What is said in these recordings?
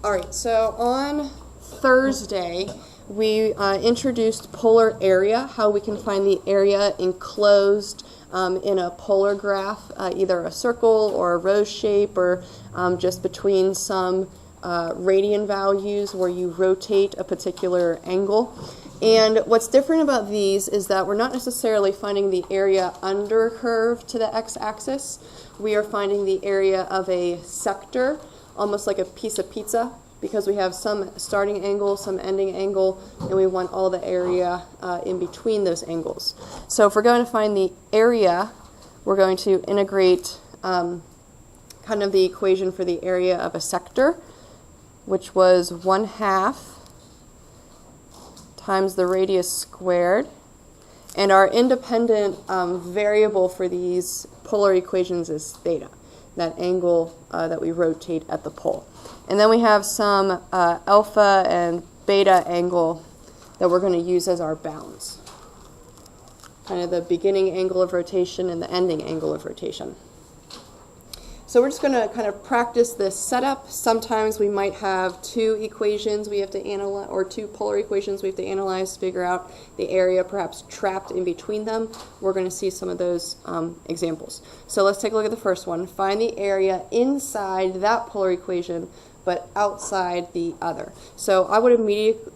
All right, so on Thursday, we introduced polar area, how we can find the area enclosed in a polar graph, either a circle or a rose shape or just between some radian values where you rotate a particular angle. And what's different about these is that we're not necessarily finding the area under a curve to the x-axis. We are finding the area of a sector, almost like a piece of pizza, because we have some starting angle, some ending angle, and we want all the area in between those angles. So if we're going to find the area, we're going to integrate kind of the equation for the area of a sector, which was 1/2 times the radius squared. And our independent variable for these polar equations is theta, that angle that we rotate at the pole. And then we have some alpha and beta angle that we're going to use as our bounds, kind of the beginning angle of rotation and the ending angle of rotation. So we're just going to kind of practice this setup. Sometimes we might have two equations we have to analyze, or two polar equations we have to analyze to figure out the area perhaps trapped in between them. We're going to see some of those examples. So let's take a look at the first one. Find the area inside that polar equation but outside the other. So I would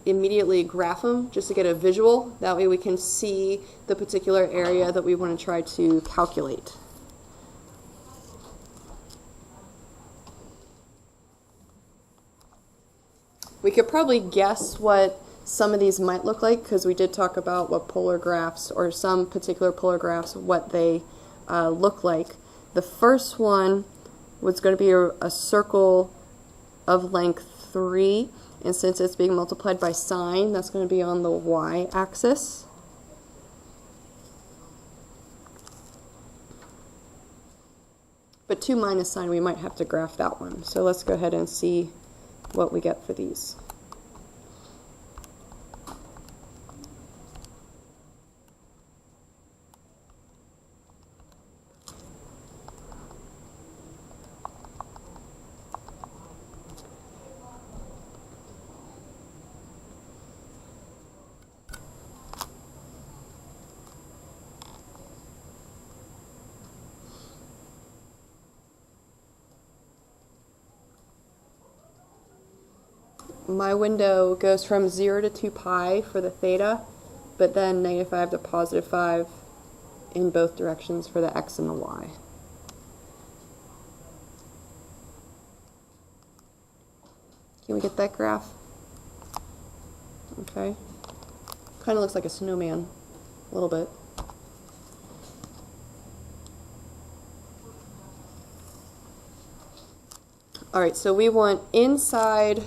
immediately graph them just to get a visual. That way we can see the particular area that we want to try to calculate. We could probably guess what some of these might look like because we did talk about what polar graphs, or some particular polar graphs, what they look like. The first one was going to be a circle of length 3, and since it's being multiplied by sine, that's going to be on the y-axis. But 2 minus sine, we might have to graph that one. So let's go ahead and see what we get for these. My window goes from 0 to 2 pi for the theta, but then -5 to +5 in both directions for the x and the y. Can we get that graph? Okay. Kind of looks like a snowman, a little bit. All right, so we want inside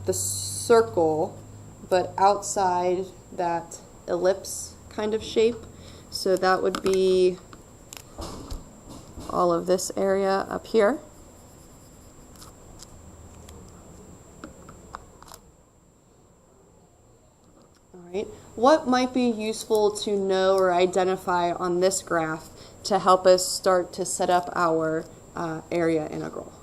the circle, but outside that ellipse kind of shape. So that would be all of this area up here. All right. What might be useful to know or identify on this graph to help us start to set up our area integral?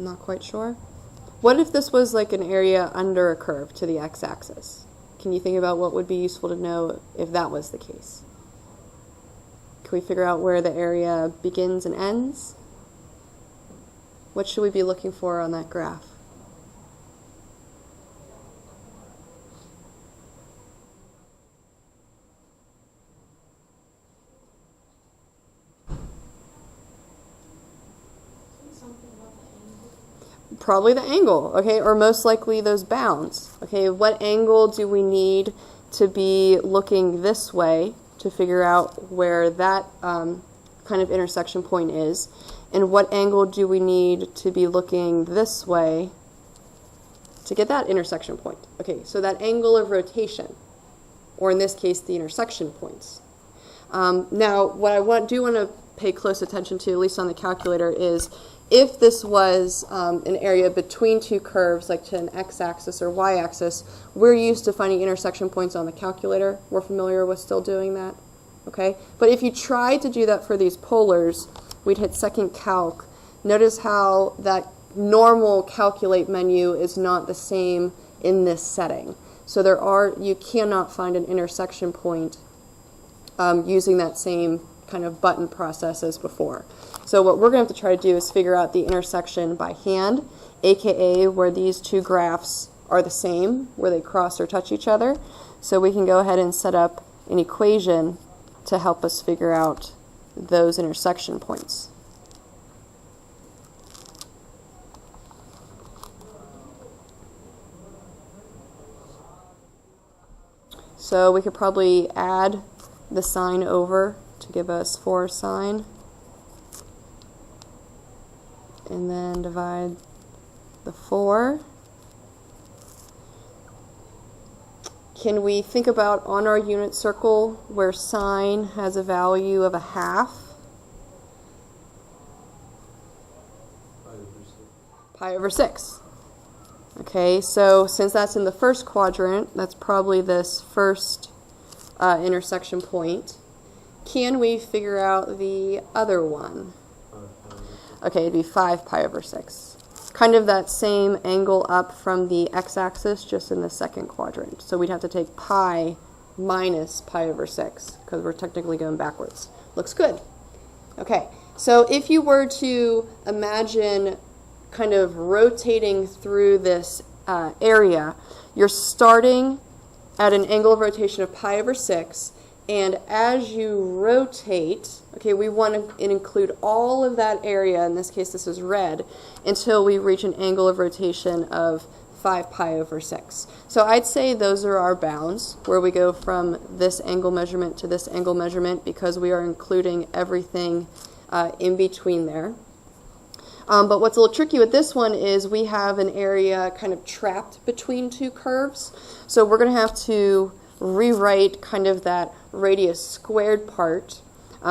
Not quite sure. What if this was like an area under a curve to the x-axis? Can you think about what would be useful to know if that was the case? Can we figure out where the area begins and ends? What should we be looking for on that graph? Probably the angle, okay, or most likely those bounds. Okay, what angle do we need to be looking this way to figure out where that kind of intersection point is, and what angle do we need to be looking this way to get that intersection point? Okay, so that angle of rotation, or in this case, the intersection points. Now, what I do want to pay close attention to, at least on the calculator, is if this was an area between two curves, like to an x-axis or y-axis, we're used to finding intersection points on the calculator. We're familiar with still doing that. Okay? But if you tried to do that for these polars, we'd hit second calc. Notice how that normal calculate menu is not the same in this setting. So you cannot find an intersection point using that same kind of button process as before. So what we're going to have to try to do is figure out the intersection by hand, aka where these two graphs are the same, where they cross or touch each other. So we can go ahead and set up an equation to help us figure out those intersection points. So we could probably add the sine over to give us 4 sine, and then divide the 4. Can we think about on our unit circle where sine has a value of 1/2? Pi over 6. Okay, so since that's in the first quadrant, that's probably this first intersection point. Can we figure out the other one? Okay, it'd be 5 pi over 6. Kind of that same angle up from the x-axis, just in the second quadrant. So we'd have to take pi minus pi over 6, because we're technically going backwards. Looks good. Okay, so if you were to imagine kind of rotating through this area, you're starting at an angle of rotation of pi over 6, and as you rotate, okay, we want to include all of that area, in this case this is red, until we reach an angle of rotation of 5 pi over 6. So I'd say those are our bounds, where we go from this angle measurement to this angle measurement, because we are including everything in between there. But what's a little tricky with this one is we have an area kind of trapped between two curves. So we're going to have to rewrite kind of that radius squared part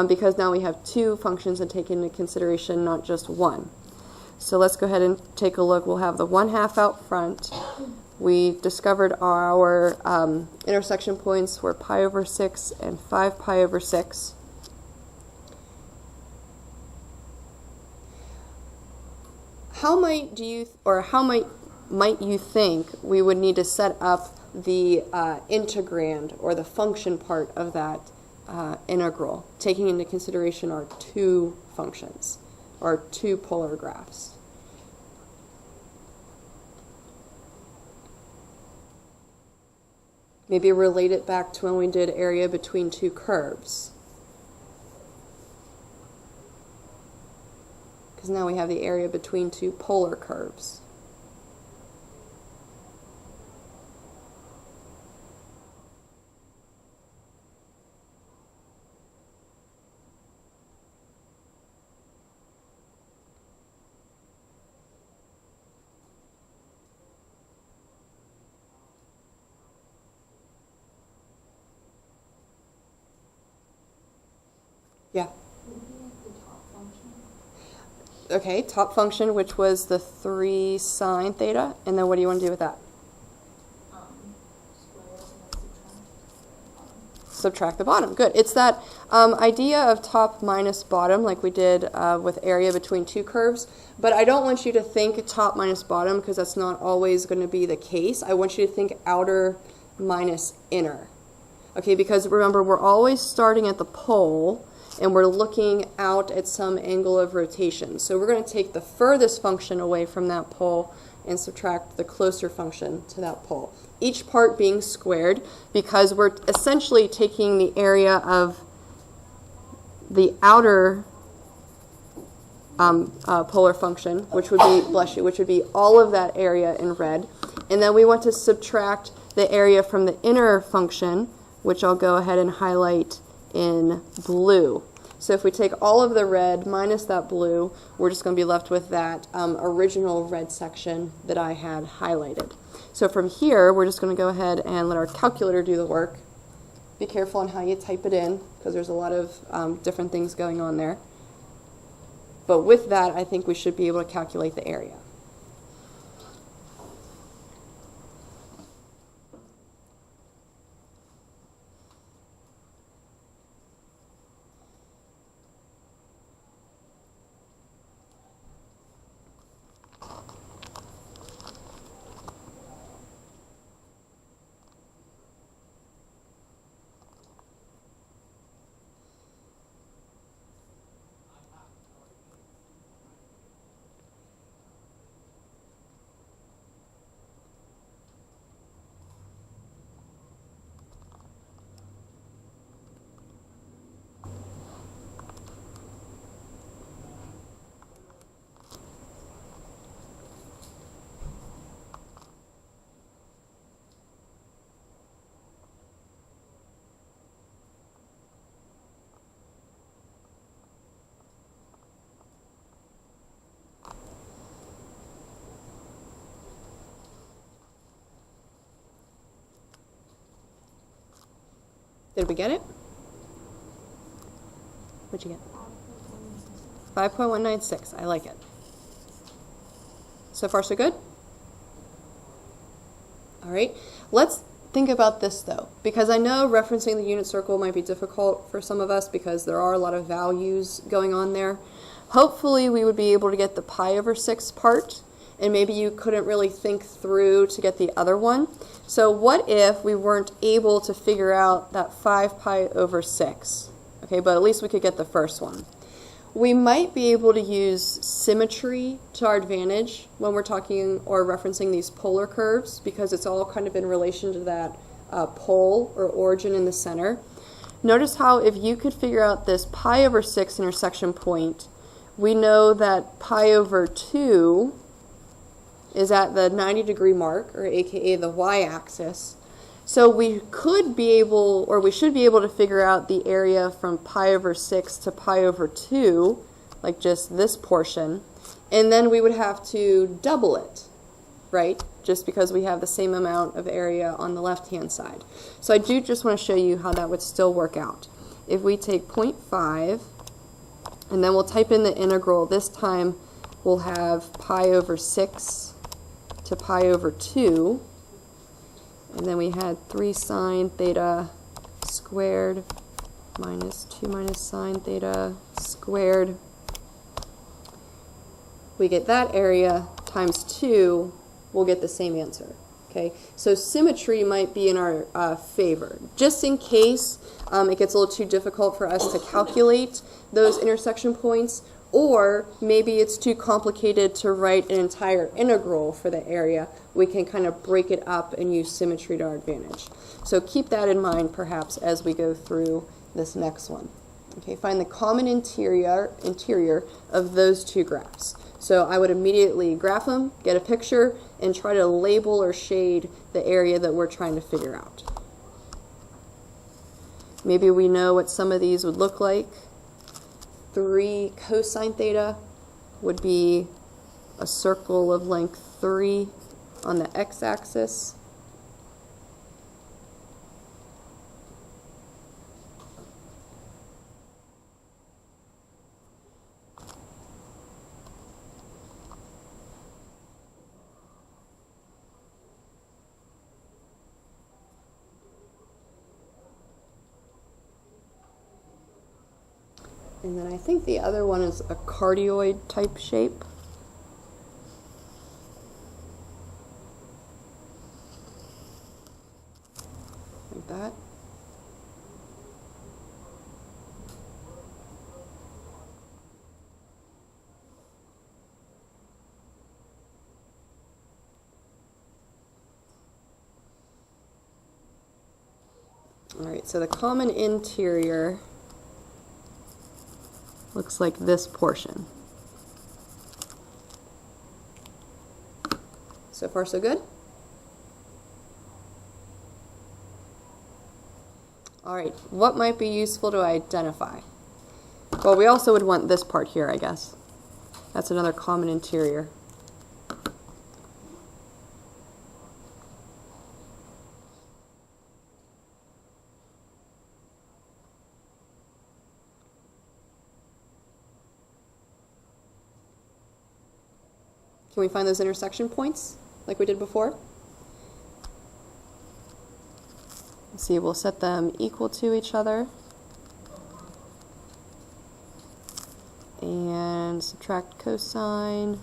because now we have two functions and take into consideration not just one. So let's go ahead and take a look. We'll have the 1/2 out front. We discovered our intersection points were pi over 6 and 5 pi over 6. How might you think we would need to set up the integrand or the function part of that integral, taking into consideration our two functions or two polar graphs? Maybe relate it back to when we did area between two curves. Because now we have the area between two polar curves. Yeah. Okay, top function, which was the 3 sine theta, and then what do you want to do with that? Subtract the bottom. Good. It's that idea of top minus bottom, like we did with area between two curves, but I don't want you to think top minus bottom because that's not always going to be the case. I want you to think outer minus inner. Okay, because remember, we're always starting at the pole, and we're looking out at some angle of rotation. So we're going to take the furthest function away from that pole and subtract the closer function to that pole. Each part being squared because we're essentially taking the area of the outer polar function, which would be, bless you, which would be all of that area in red. And then we want to subtract the area from the inner function, which I'll go ahead and highlight in blue. So if we take all of the red minus that blue, we're just going to be left with that original red section that I had highlighted. So from here, we're just going to go ahead and let our calculator do the work. Be careful on how you type it in, because there's a lot of different things going on there. But with that, I think we should be able to calculate the area. Did we get it? What'd you get? 5.196. I like it. So far, so good? All right. Let's think about this, though, because I know referencing the unit circle might be difficult for some of us because there are a lot of values going on there. Hopefully, we would be able to get the pi over 6 part, and maybe you couldn't really think through to get the other one. So what if we weren't able to figure out that 5 pi over 6? Okay, but at least we could get the first one. We might be able to use symmetry to our advantage when we're talking or referencing these polar curves, because it's all kind of in relation to that pole or origin in the center. Notice how if you could figure out this pi over 6 intersection point, we know that pi over 2 is at the 90-degree mark, or aka the y-axis. So we could be able, or we should be able to figure out the area from pi over 6 to pi over 2, like just this portion, and then we would have to double it, right? Just because we have the same amount of area on the left-hand side. So I do just want to show you how that would still work out. If we take 0.5, and then we'll type in the integral, this time we'll have pi over 6 to pi over 2, and then we had 3 sine theta squared minus 2 minus sine theta squared. We get that area times 2, we'll get the same answer. Okay, so symmetry might be in our favor. Just in case it gets a little too difficult for us to calculate those intersection points, or maybe it's too complicated to write an entire integral for the area, we can kind of break it up and use symmetry to our advantage. So keep that in mind perhaps as we go through this next one. Okay, find the common interior of those two graphs. So I would immediately graph them, get a picture, and try to label or shade the area that we're trying to figure out. Maybe we know what some of these would look like. 3 cosine theta would be a circle of length 3 on the x-axis. And then I think the other one is a cardioid type shape. Like that. All right, so the common interior looks like this portion. So far, so good? All right, what might be useful to identify? Well, we also would want this part here, I guess. That's another common interior. Can we find those intersection points like we did before? Let's see, we'll set them equal to each other. And subtract cosine,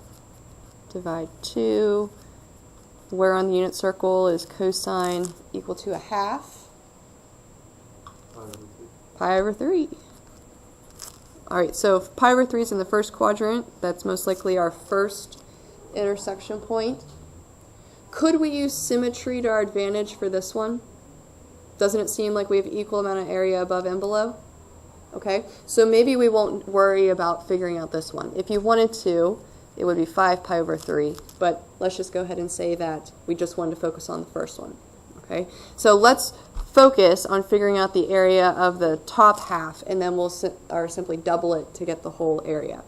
divide 2. Where on the unit circle is cosine equal to 1/2? Pi over 3. All right, so if pi over 3 is in the first quadrant, that's most likely our first intersection point. Could we use symmetry to our advantage for this one? Doesn't it seem like we have equal amount of area above and below? Okay, so maybe we won't worry about figuring out this one. If you wanted to, it would be 5 pi over 3, but let's just go ahead and say that we just wanted to focus on the first one. Okay, so let's focus on figuring out the area of the top half, and then we'll simply double it to get the whole area.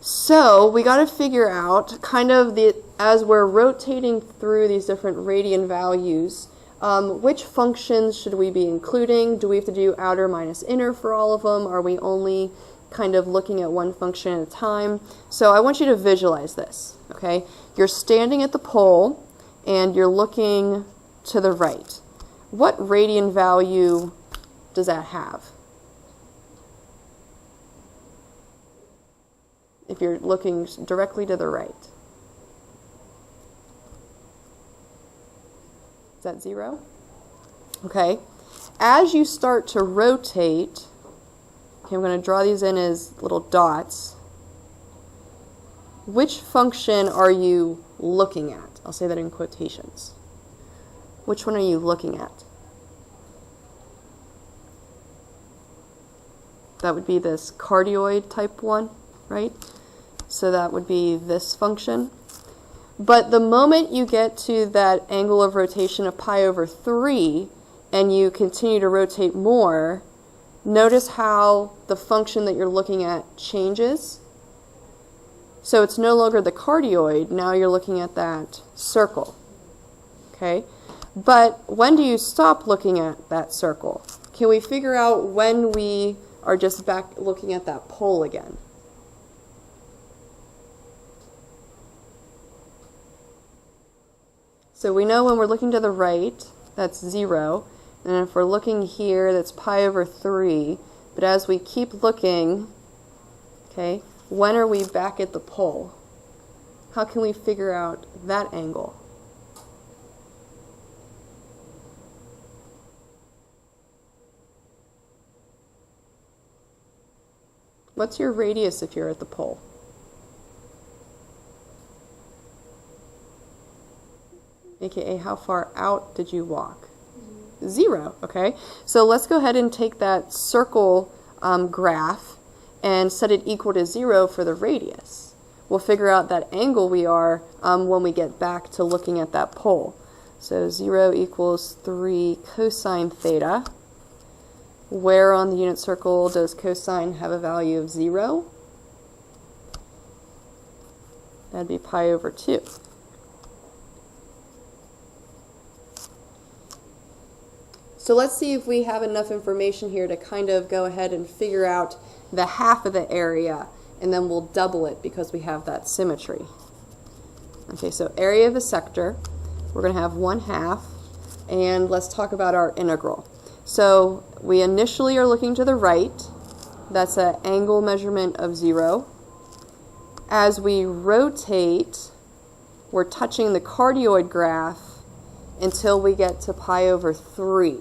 So we got to figure out kind of as we're rotating through these different radian values, which functions should we be including? Do we have to do outer minus inner for all of them? Are we only kind of looking at one function at a time? So I want you to visualize this, okay? You're standing at the pole and you're looking to the right. What radian value does that have? If you're looking directly to the right. Is that 0? Okay. As you start to rotate, okay, I'm going to draw these in as little dots. Which function are you looking at? I'll say that in quotations. Which one are you looking at? That would be this cardioid type one, right? So that would be this function. But the moment you get to that angle of rotation of pi over 3 and you continue to rotate more, notice how the function that you're looking at changes. So it's no longer the cardioid, now you're looking at that circle. Okay? But when do you stop looking at that circle? Can we figure out when we are just back looking at that pole again? So we know when we're looking to the right, that's 0. And if we're looking here, that's pi over 3. But as we keep looking, okay, when are we back at the pole? How can we figure out that angle? What's your radius if you're at the pole? AKA, how far out did you walk? 0, okay? So let's go ahead and take that circle graph and set it equal to 0 for the radius. We'll figure out that angle we are when we get back to looking at that pole. So 0 equals 3 cosine theta. Where on the unit circle does cosine have a value of 0? That'd be pi over 2. So let's see if we have enough information here to kind of go ahead and figure out the half of the area, and then we'll double it because we have that symmetry. Okay, so area of a sector, we're going to have 1/2, and let's talk about our integral. So we initially are looking to the right. That's an angle measurement of 0. As we rotate, we're touching the cardioid graph until we get to pi over 3.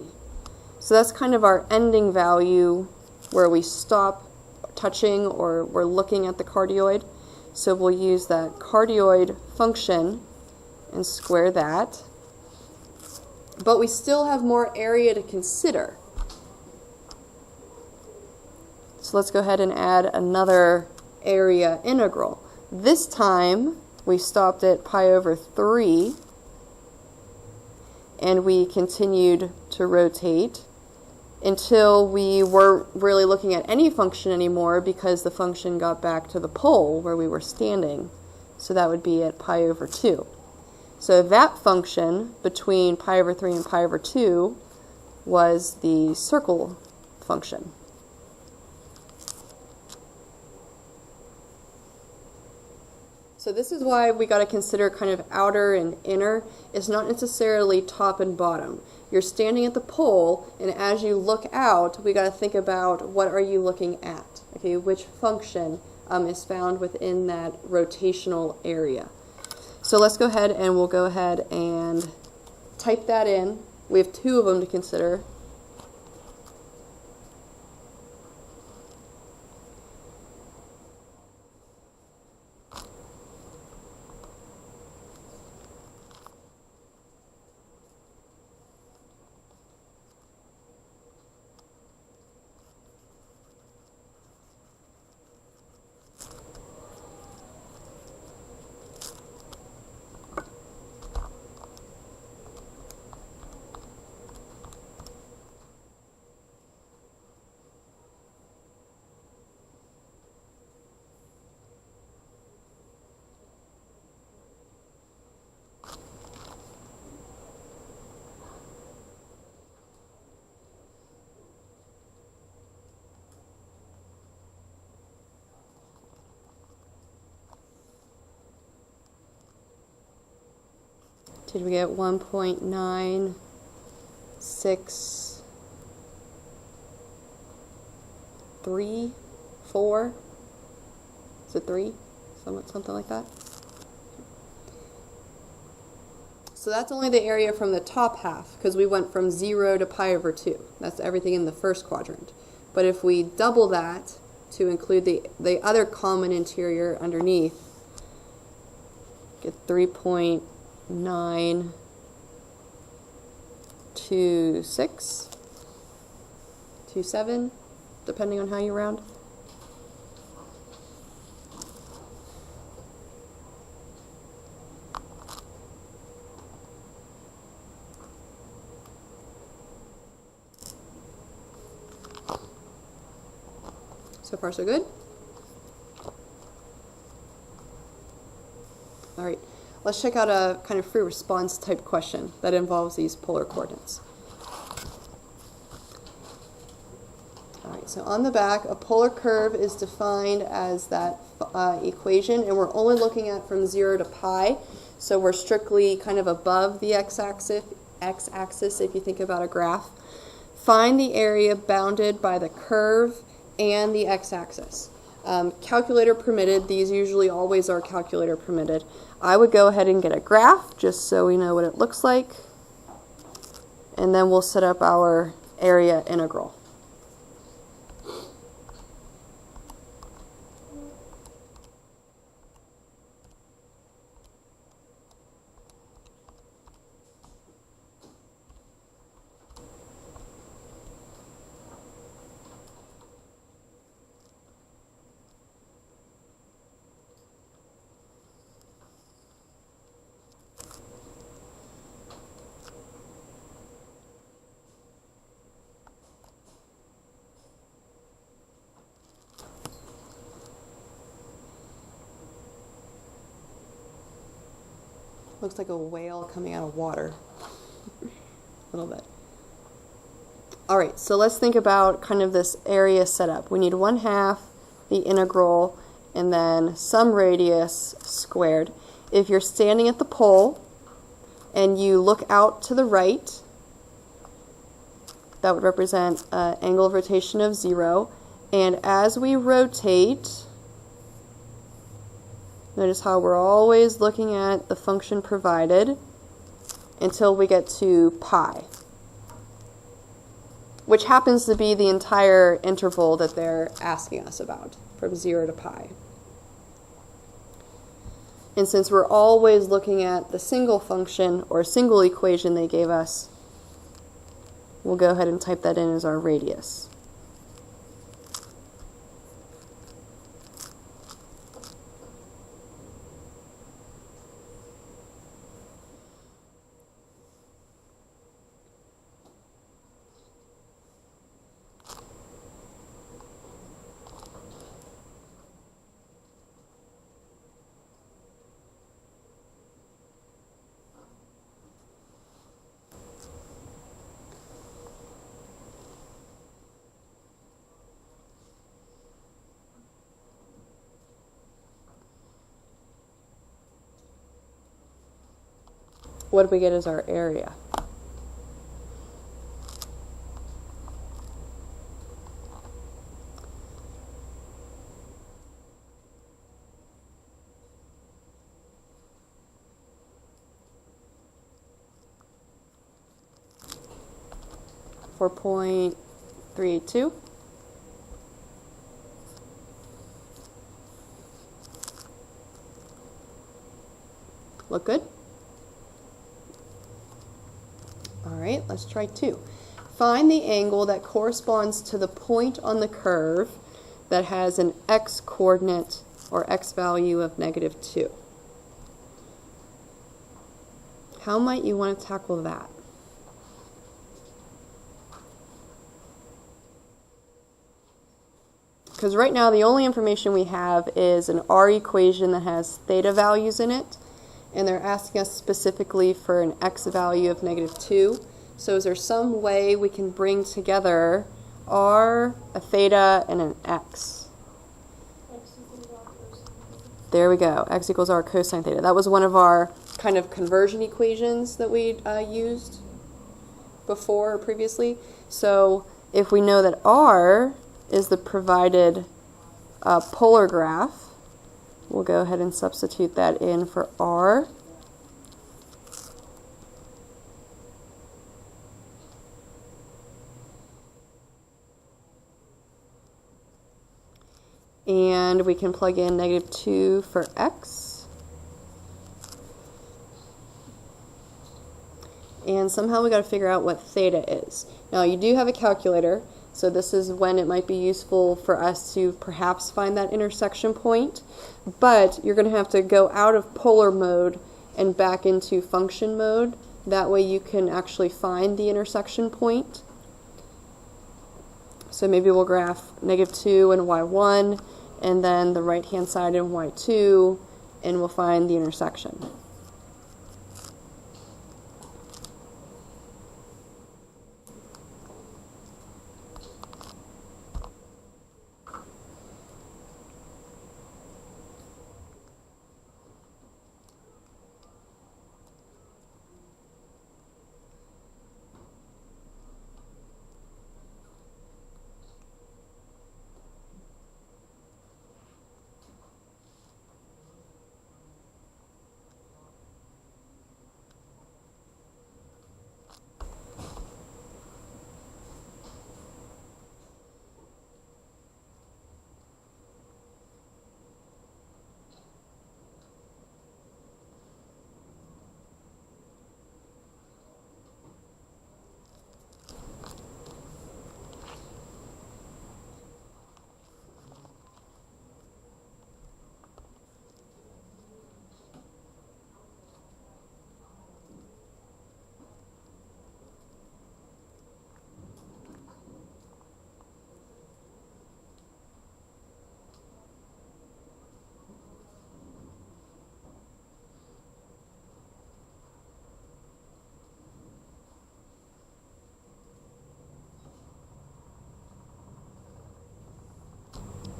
So that's kind of our ending value where we stop touching or we're looking at the cardioid. So we'll use that cardioid function and square that. But we still have more area to consider. So let's go ahead and add another area integral. This time, we stopped at pi over 3, and we continued to rotate until we weren't really looking at any function anymore because the function got back to the pole where we were standing. So that would be at pi over 2. So that function between pi over 3 and pi over 2 was the circle function. So this is why we got to consider kind of outer and inner. It's not necessarily top and bottom. You're standing at the pole, and as you look out, we got to think about what are you looking at. Okay, which function is found within that rotational area. So let's go ahead and we'll go ahead and type that in. We have 2 of them to consider. Did we get 1.963? Is it 3? Something like that. So that's only the area from the top half, because we went from 0 to pi over 2. That's everything in the first quadrant. But if we double that to include the other common interior underneath, get 3.92627, depending on how you round. So far, so good. All right, let's check out a kind of free response type question that involves these polar coordinates. All right, so on the back, a polar curve is defined as that equation, and we're only looking at from 0 to pi, so we're strictly kind of above the x-axis if you think about a graph. Find the area bounded by the curve and the x-axis. Calculator permitted, these usually always are calculator permitted. I would go ahead and get a graph just so we know what it looks like, and then we'll set up our area integral. Looks like a whale coming out of water. A little bit. All right, so let's think about kind of this area setup. We need 1/2 the integral and then some radius squared. If you're standing at the pole and you look out to the right, that would represent an angle of rotation of 0. And as we rotate, notice how we're always looking at the function provided until we get to pi, which happens to be the entire interval that they're asking us about, from 0 to pi. And since we're always looking at the single function or single equation they gave us, we'll go ahead and type that in as our radius. what do we get as our area? $4.382. Look good? All right, let's try 2. Find the angle that corresponds to the point on the curve that has an x coordinate or x value of -2. How might you want to tackle that? Because right now the only information we have is an R equation that has theta values in it, and they're asking us specifically for an x value of -2. So is there some way we can bring together R, a theta, and an x? There we go, x equals R cosine theta. That was one of our kind of conversion equations that we used before or previously. So if we know that R is the provided polar graph, we'll go ahead and substitute that in for R. And we can plug in -2 for x. And somehow we got to figure out what theta is. Now you do have a calculator, so this is when it might be useful for us to perhaps find that intersection point, but you're going to have to go out of polar mode and back into function mode. That way you can actually find the intersection point. So maybe we'll graph -2 and y1, and then the right hand side in y2, and we'll find the intersection.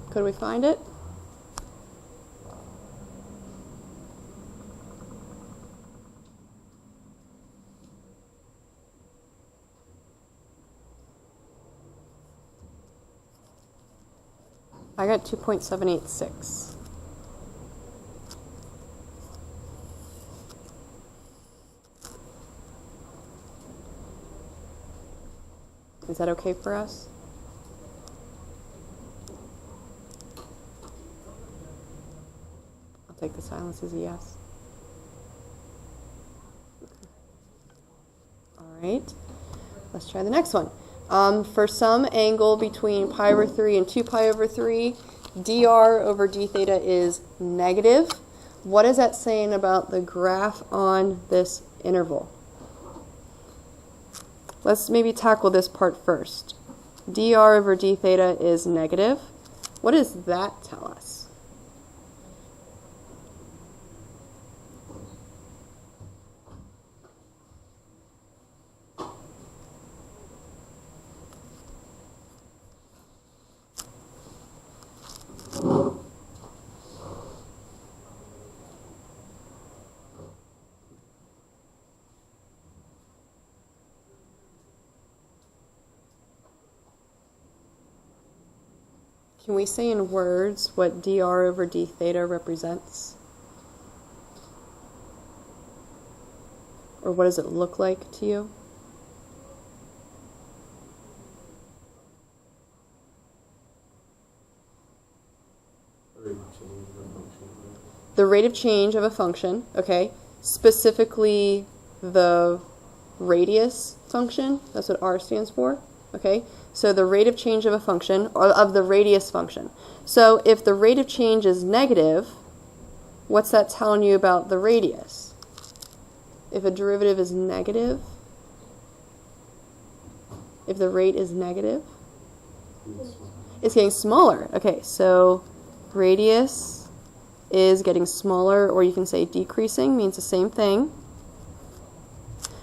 Could we find it? I got 2.786. Is that okay for us? I'll take the silence as a yes. All right, let's try the next one. For some angle between pi over 3 and 2 pi over 3, dr over d theta is negative. What is that saying about the graph on this interval? Let's maybe tackle this part first. Dr over d theta is negative. What does that tell us? Can we say in words what dr over d theta represents? Or what does it look like to you? The rate of change of a function, okay? Specifically the radius function, that's what r stands for, okay? So the rate of change of a function, or of the radius function. So if the rate of change is negative, what's that telling you about the radius? If a derivative is negative, if the rate is negative, it's getting smaller. Okay, so radius is getting smaller, or you can say decreasing, means the same thing.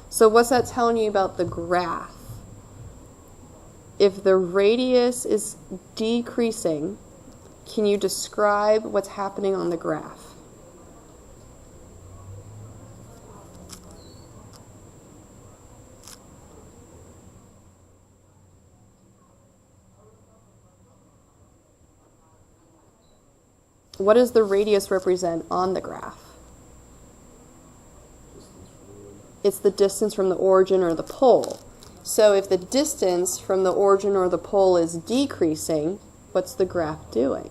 So what's that telling you about the graph? If the radius is decreasing, can you describe what's happening on the graph? What does the radius represent on the graph? It's the distance from the origin or the pole. So if the distance from the origin or the pole is decreasing, what's the graph doing?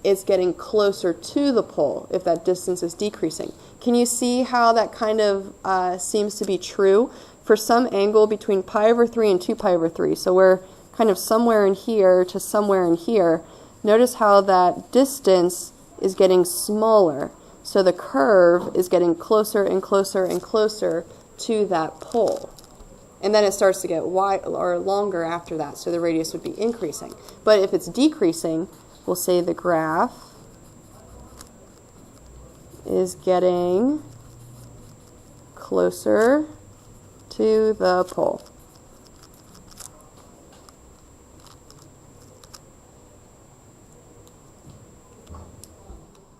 It's getting closer to the pole if that distance is decreasing. Can you see how that kind of seems to be true for some angle between pi over 3 and 2 pi over 3? So we're kind of somewhere in here to somewhere in here. Notice how that distance is getting smaller. So the curve is getting closer and closer and closer to that pole. And then it starts to get wide or longer after that, so the radius would be increasing. But if it's decreasing, we'll say the graph is getting closer to the pole.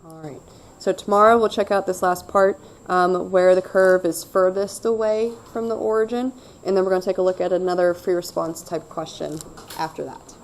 All right. So tomorrow we'll check out this last part where the curve is furthest away from the origin, and then we're going to take a look at another free response type question after that.